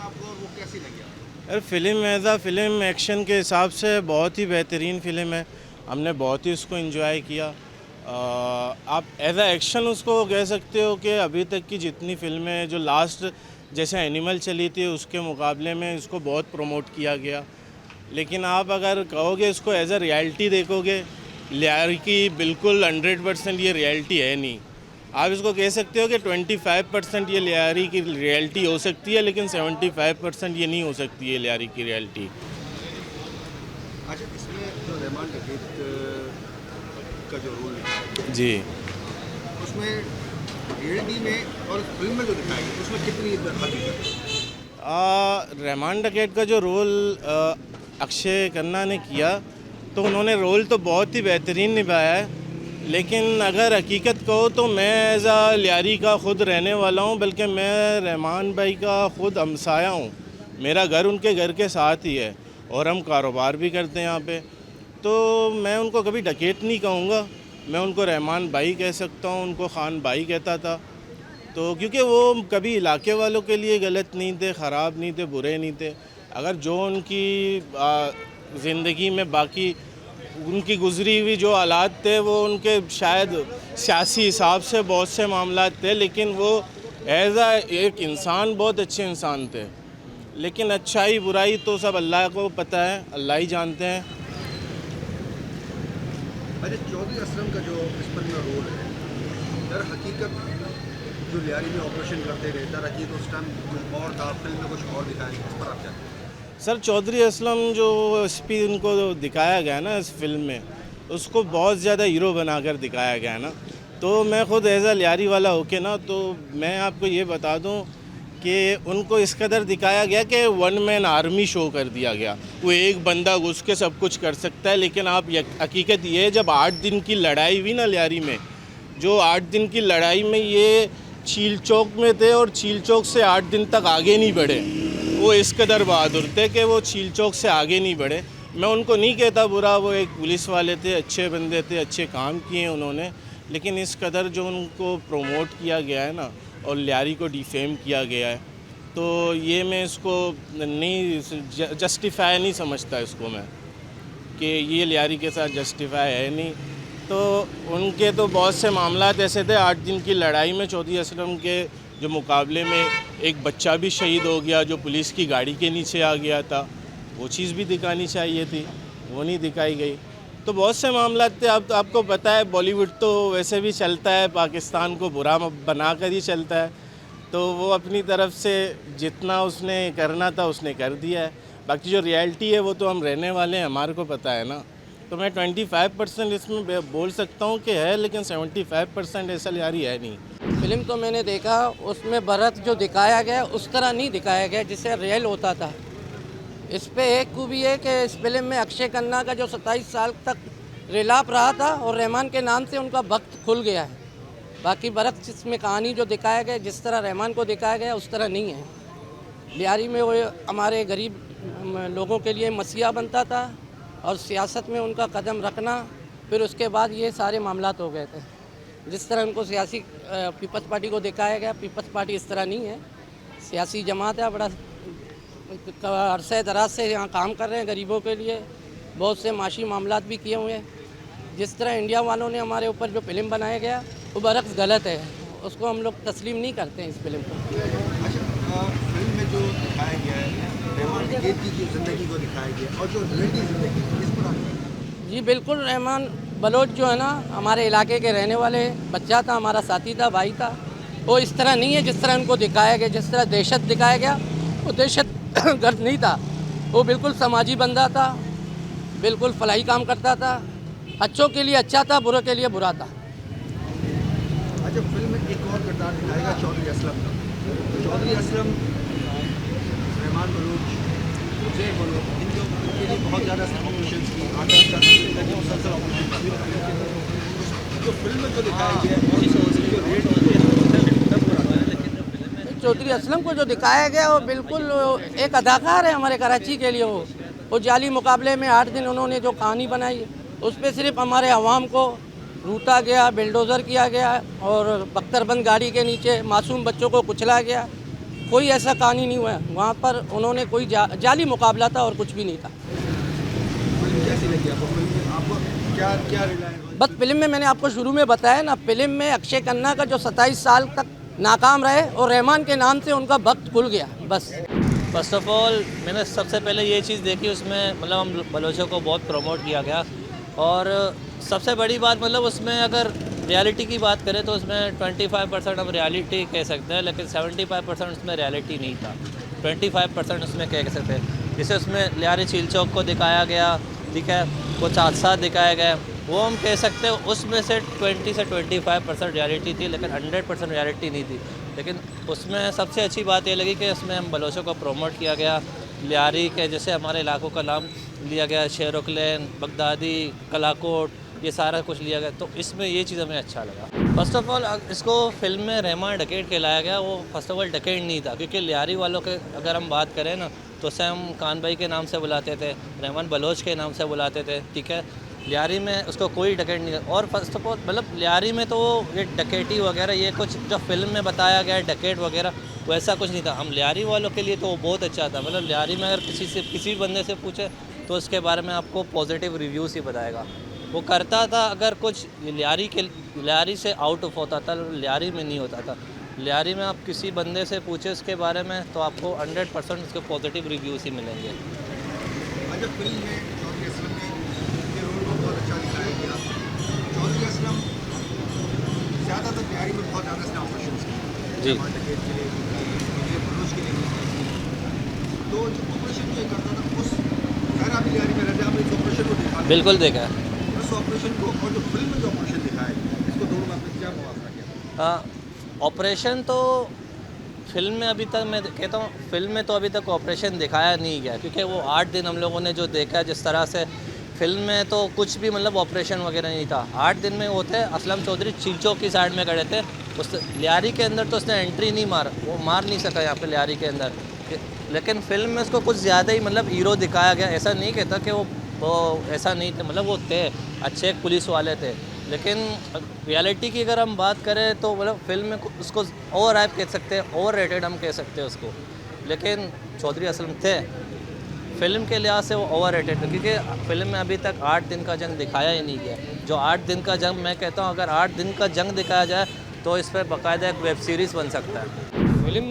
आपको और वो कैसी लगी आपको? यार फिल्म एज आ फिल्म एक्शन के हिसाब से बहुत ही बेहतरीन फ़िल्म है। हमने बहुत ही उसको एंजॉय किया। आप एज आ एक्शन उसको कह सकते हो कि अभी तक की जितनी फ़िल्में जो लास्ट जैसे एनिमल चली थी उसके मुकाबले में इसको बहुत प्रमोट किया गया। लेकिन आप अगर कहोगे इसको एज अ रियलिटी देखोगे, लियारी की बिल्कुल 100% ये रियलिटी है नहीं। आप इसको कह सकते हो कि 25% ये लियारी की रियलिटी हो सकती है, लेकिन 75% ये नहीं हो सकती है लियारी की रियलिटी। अच्छा, इसमें जो रहमान डकैत का जो रोल निभाया है, जी। उसमें रियलिटी में और फिल्म में जो दिखाया गया उसमें कितनी हकीकत है? रहमान डकैत का जो रोल अक्षय खन्ना ने किया, तो उन्होंने रोल तो बहुत ही बेहतरीन निभाया है। लेकिन अगर हकीकत कहो तो मैं एज आ लियारी का ख़ुद रहने वाला हूँ, बल्कि मैं रहमान भाई का ख़ुद हमसाया हूँ। मेरा घर उनके घर के साथ ही है और हम कारोबार भी करते हैं यहाँ पे। तो मैं उनको कभी डकैत नहीं कहूँगा, मैं उनको रहमान भाई कह सकता हूँ, उनको ख़ान भाई कहता था। तो क्योंकि वो कभी इलाके वालों के लिए गलत नहीं थे, ख़राब नहीं थे, बुरे नहीं थे। अगर जो उनकी ज़िंदगी में बाकी उनकी गुज़री हुई जो हालात थे वो उनके शायद सियासी हिसाब से बहुत से मामलात थे, लेकिन वो एज आ एक इंसान बहुत अच्छे इंसान थे। लेकिन अच्छाई बुराई तो सब अल्लाह को पता है, अल्लाह ही जानते हैं। अरे चौधरी असलम का जो इस फिल्म में रोल है, दर हकीकत जो लियारी में ऑपरेशन करते गए, दर हकीकत उस टाइम कुछ और था, फिल्म में कुछ और दिखाया गया, इस पर आप क्या कहें? सर चौधरी असलम जो एसपी उनको दिखाया गया ना इस फिल्म में, उसको बहुत ज़्यादा हीरो बनाकर दिखाया गया ना। तो मैं ख़ुद एज आ लियारी वाला होके ना, तो मैं आपको ये बता दूं कि उनको इस कदर दिखाया गया कि वन मैन आर्मी शो कर दिया गया। वो एक बंदा घुस के सब कुछ कर सकता है, लेकिन आप हकीकत ये है, जब 8 दिन की लड़ाई हुई ना लियारी में, जो 8 दिन की लड़ाई में ये चील चौक में थे और चील चौक से 8 दिन तक आगे नहीं बढ़े। वो इस कदर बहादुर थे कि वो चील चौक से आगे नहीं बढ़े। मैं उनको नहीं कहता बुरा, वो एक पुलिस वाले थे, अच्छे बंदे थे, अच्छे काम किए उन्होंने। लेकिन इस कदर जो उनको प्रोमोट किया गया है ना और लियारी को डिफेम किया गया है, तो ये मैं इसको नहीं जस्टिफाई नहीं समझता इसको मैं, कि ये लियारी के साथ जस्टिफाई है नहीं। तो उनके तो बहुत से मामलात ऐसे थे। 8 दिन की लड़ाई में चौधरी असलम के जो मुकाबले में एक बच्चा भी शहीद हो गया जो पुलिस की गाड़ी के नीचे आ गया था, वो चीज़ भी दिखानी चाहिए थी, वो नहीं दिखाई गई। तो बहुत से मामलात थे। आपको पता है बॉलीवुड तो वैसे भी चलता है, पाकिस्तान को बुरा बना कर ही चलता है। तो वो अपनी तरफ से जितना उसने करना था उसने कर दिया है। बाकी जो रियलिटी है वो तो हम रहने वाले हैं, हमारे को पता है ना। तो मैं 25% इसमें बोल सकता हूँ कि है, लेकिन 75% ऐसा लियारी है नहीं। फिल्म तो मैंने देखा, उसमें भरत जो दिखाया गया उस तरह नहीं दिखाया गया जिससे रियल होता था। इस पे एक खूबी है कि इस फिल्म में अक्षय खन्ना का जो 27 साल तक रिलाप रहा था और रहमान के नाम से उनका वक्त खुल गया है। बाकी भरत जिसमें कहानी जो दिखाया गया जिस तरह रहमान को दिखाया गया उस तरह नहीं है। लियारी में वो हमारे गरीब लोगों के लिए मसीहा बनता था और सियासत में उनका कदम रखना, फिर उसके बाद ये सारे मामलात हो गए थे। जिस तरह उनको सियासी पीपल्स पार्टी को दिखाया गया, पीपल्स पार्टी इस तरह नहीं है। सियासी जमात है, बड़ा अरसे दराज से यहाँ काम कर रहे हैं गरीबों के लिए, बहुत से माशी मामलात भी किए हुए हैं। जिस तरह इंडिया वालों ने हमारे ऊपर जो फिल्म बनाया गया वो बरक्स गलत है, उसको हम लोग तस्लीम नहीं करते हैं इस फिल्म को। अच्छा, फिल्म में जो दिखाया गया है रहमान डकैत की जो ज़िंदगी को दिखाया गया और जो रियलिटी ज़िंदगी, इस पर आप जी बिल्कुल, रहमान बलोच जो है ना हमारे इलाके के रहने वाले बच्चा था, हमारा साथी था, भाई था। वो इस तरह नहीं है जिस तरह उनको दिखाया गया, जिस तरह दहशत दिखाया गया वो दहशत गर्द नहीं था। वो बिल्कुल समाजी बंदा था, बिल्कुल फलाही काम करता था, अच्छों के लिए अच्छा था, बुरों के लिए बुरा था। अच्छा, फिल्म में एक और किरदार दिखाएगा चौधरी असलम का। तो चौधरी असलम, रहमान बलूच, हुसैन बलूच, इनके लिए बहुत ज़्यादा ऑपरेशन की, 8-10 दिन मुसलसल ऑपरेशन। जो फिल्म में जो दिखाया गया है जो रेट चौधरी असलम को जो दिखाया गया वो बिल्कुल एक अदाकार है हमारे कराची के लिए। वो जाली मुकाबले में 8 दिन उन्होंने जो कहानी बनाई उस पर सिर्फ हमारे अवाम को लूटा गया, बिल्डोज़र किया गया और बख्तरबंद गाड़ी के नीचे मासूम बच्चों को कुचला गया, कोई ऐसा कहानी नहीं हुआ है वहाँ पर। उन्होंने कोई जाली मुकाबला था और कुछ भी नहीं था। फिल्म कैसी लगी आपको? फिल्म में आपको क्या क्या रिलाय? बस फिल्म में मैंने आपको शुरू में बताया ना, फिल्म में अक्षय खन्ना का जो 27 साल तक नाकाम रहे और रहमान के नाम से उनका वक्त खुल गया बस। फर्स्ट ऑफ ऑल मैंने सबसे पहले ये चीज़ देखी, उसमें मतलब हम बलोचों को बहुत प्रमोट किया गया। और सबसे बड़ी बात मतलब उसमें अगर रियलिटी की बात करें तो उसमें 25% हम रियलिटी कह सकते हैं, लेकिन 75% उसमें रियलिटी नहीं था। 25% उसमें कह सकते हैं। जैसे उसमें लियारी चील चौक को दिखाया गया, ठीक है, कुछ हादसा दिखाया गया, वो हम कह सकते हैं उसमें से 20 से 25% रियलिटी थी, लेकिन 100% रियलिटी नहीं थी। लेकिन उसमें सबसे अच्छी बात ये लगी कि उसमें हम बलोचों को प्रमोट किया गया। लियारी के जैसे हमारे इलाकों का नाम लिया गया, शेरोकलैन, बगदादी, कलाकोट, ये सारा कुछ लिया गया। तो इसमें ये चीज़ हमें अच्छा लगा। फर्स्ट ऑफ ऑल इसको फिल्म में रहमान डकैत कहलाया गया, वो फर्स्ट ऑफ ऑल डकैत नहीं था, क्योंकि लियारी वालों के अगर हम बात करें ना तो उसे हम खान भाई के नाम से बुलाते थे, रहमान बलोच के नाम से बुलाते थे, ठीक है। लियारी में उसको कोई डकैत नहीं। और फर्स्ट ऑफ ऑल मतलब लियारी में तो ये डकैती वगैरह ये कुछ जो फिल्म में बताया गया है डकैत वगैरह वैसा कुछ नहीं था। हम लियारी वालों के लिए तो वो बहुत अच्छा था। मतलब लियारी में अगर किसी बंदे से पूछे तो उसके बारे में आपको पॉजिटिव रिव्यूज़ ही बताएगा। वो करता था अगर कुछ लियारी से आउट ऑफ होता था, लियारी में नहीं होता था। लियारी में आप किसी बंदे से पूछे उसके बारे में तो आपको 100% उसके पॉजिटिव रिव्यूज़ ही मिलेंगे। अच्छा, फिल्म में चौधरी असलम के रोल को बहुत अच्छा दिखाया गया। चौधरी असलम ज़्यादातर तैयारी में बहुत ज़्यादा इसने ऑपरेशन किए जी। डकैत के लिए बलोच के लिए भी। तो जो ऑपरेशन जो करता था उस खैर आप तैयारी में रहते आपने इस ऑपरेशन को देखा? बिल्कुल देखा है। उस ऑपरेशन को और जो फिल्म में जो ऑपरेशन दिखाया गया इसको दोनों में आपने क्या मुआवजा किया? ऑपरेशन तो फिल्म में अभी तक मैं कहता हूँ फिल्म में तो अभी तक ऑपरेशन दिखाया नहीं गया, क्योंकि वो 8 दिन हम लोगों ने जो देखा जिस तरह से फिल्म में तो कुछ भी मतलब ऑपरेशन वगैरह नहीं था। 8 दिन में होते असलम चौधरी चील की साइड में खड़े थे, उस लियारी के अंदर तो उसने एंट्री नहीं वो मार नहीं सका यहाँ पे लियारी के अंदर। लेकिन फिल्म में उसको कुछ ज़्यादा ही मतलब हीरो दिखाया गया। ऐसा नहीं कहता कि वो ऐसा नहीं थे, मतलब वो थे अच्छे एक पुलिस वाले थे। लेकिन रियलिटी की अगर हम बात करें तो मतलब फिल्म में उसको ओवर हाइप कह सकते हैं, ओवर रेटेड हम कह सकते हैं उसको। लेकिन चौधरी असलम थे फिल्म के लिहाज से वो ओवर रेटेड थे, क्योंकि फिल्म में अभी तक 8 दिन का जंग दिखाया ही नहीं गया। जो 8 दिन का जंग, मैं कहता हूँ अगर 8 दिन का जंग दिखाया जाए तो इस पर बाकायदा एक वेब सीरीज़ बन सकता है। फिल्म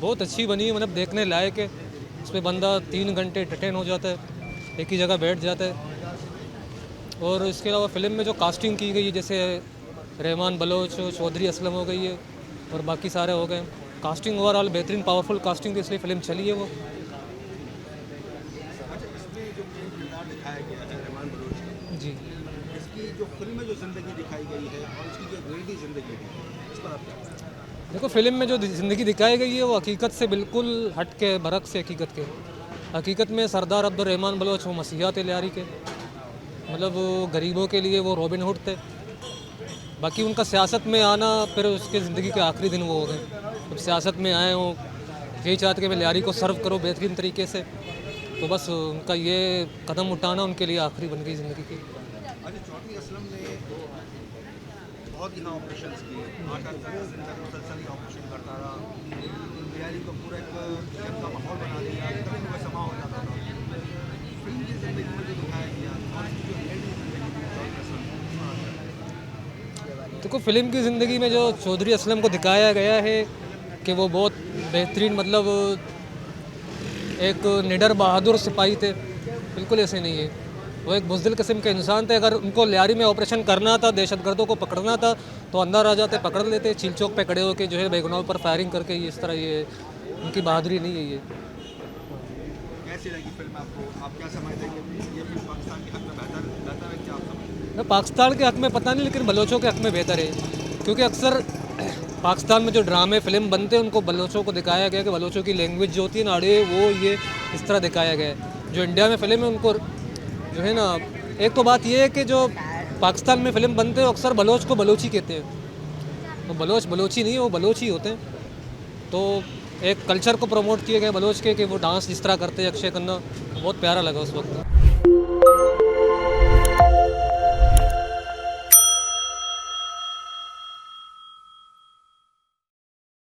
बहुत अच्छी बनी है, मतलब देखने लायक है। इसमें बंदा 3 घंटे एंटरटेन हो जाता है, एक ही जगह बैठ जाता है। और इसके अलावा फिल्म में जो कास्टिंग की गई है, जैसे रहमान बलोच, चौधरी असलम हो गई है और बाकी सारे हो गए, कास्टिंग ओवरऑल बेहतरीन पावरफुल कास्टिंग थी, इसलिए फिल्म चली है वो। अच्छा, इसमें जो मेन किरदार दिखाया गया है रहमान बलोच का, जी, इसकी जो फिल्म में जो ज़िंदगी दिखाई गई है और इसकी जो रियलिटी ज़िंदगी है इस पर आप क्या कहते हैं? देखो फिल्म में जो ज़िंदगी दिखाई गई है वो हकीकत से बिल्कुल हट के बरक से हकीकत में सरदार अब्दुर्रहमान बलोच वो मसीहा थे लियारी के, मतलब वो गरीबों के लिए वो रॉबिन हुड थे। बाकी उनका सियासत में आना फिर उसके ज़िंदगी के आखिरी दिन वो हो गए। जब सियासत में आए हो यही चाहते कि मैं लियारी को सर्व करो बेहतरीन तरीके से, तो बस उनका ये कदम उठाना उनके लिए आखिरी बन गई ज़िंदगी की। अच्छा, चौधरी असलम ने बहुत यहाँ ऑपरेशन किए, 8 दिन तक मुसलसल ऑपरेशन करता रहा, लियारी को पूरा एक जंग का माहौल बना दिया, कभी भी समा हो जाता था। फिल्म की ज़िंदगी में जो दिखाया गया और इसकी जो रियलिटी ज़िंदगी में चौधरी असलम देखो फिल्म की ज़िंदगी में जो चौधरी असलम को दिखाया गया है कि वो बहुत बेहतरीन मतलब एक निडर बहादुर सिपाही थे, बिल्कुल ऐसे नहीं है। वो एक बुज़दिल किस्म के इंसान थे। अगर उनको लियारी में ऑपरेशन करना था, दहशतगर्दों को पकड़ना था तो अंदर आ जाते, पकड़ लेते, चील चौक पे खड़े होकर जो है बेगुनाहों पर फायरिंग करके। ये इस तरह ये उनकी बहादुरी नहीं है। ये कैसी लगी फिल्म आपको? आप क्या समझते हैं कि ये फिल्म पाकिस्तान के हक़ में बेहतर है क्या आप समझते हैं? पाकिस्तान के हक़ में पता नहीं, लेकिन बलोचों के हक़ में बेहतर है, क्योंकि अक्सर पाकिस्तान में जो ड्रामे फिल्म बनते हैं उनको बलोचों को दिखाया गया कि बलोचों की लैंग्वेज जो होती है ना, अड़े वो ये इस तरह दिखाया गया है। जो इंडिया में फिल्म है उनको जो है ना, एक तो बात ये है कि जो पाकिस्तान में फ़िल्म बनते हैं अक्सर बलोच को बलोची कहते हैं, तो बलोच बलोची नहीं है, वो बलोची होते हैं। तो एक कल्चर को प्रमोट किए गए बलोच के कि वो डांस जिस तरह करते हैं अक्षय खन्ना, बहुत प्यारा लगा उस वक्त।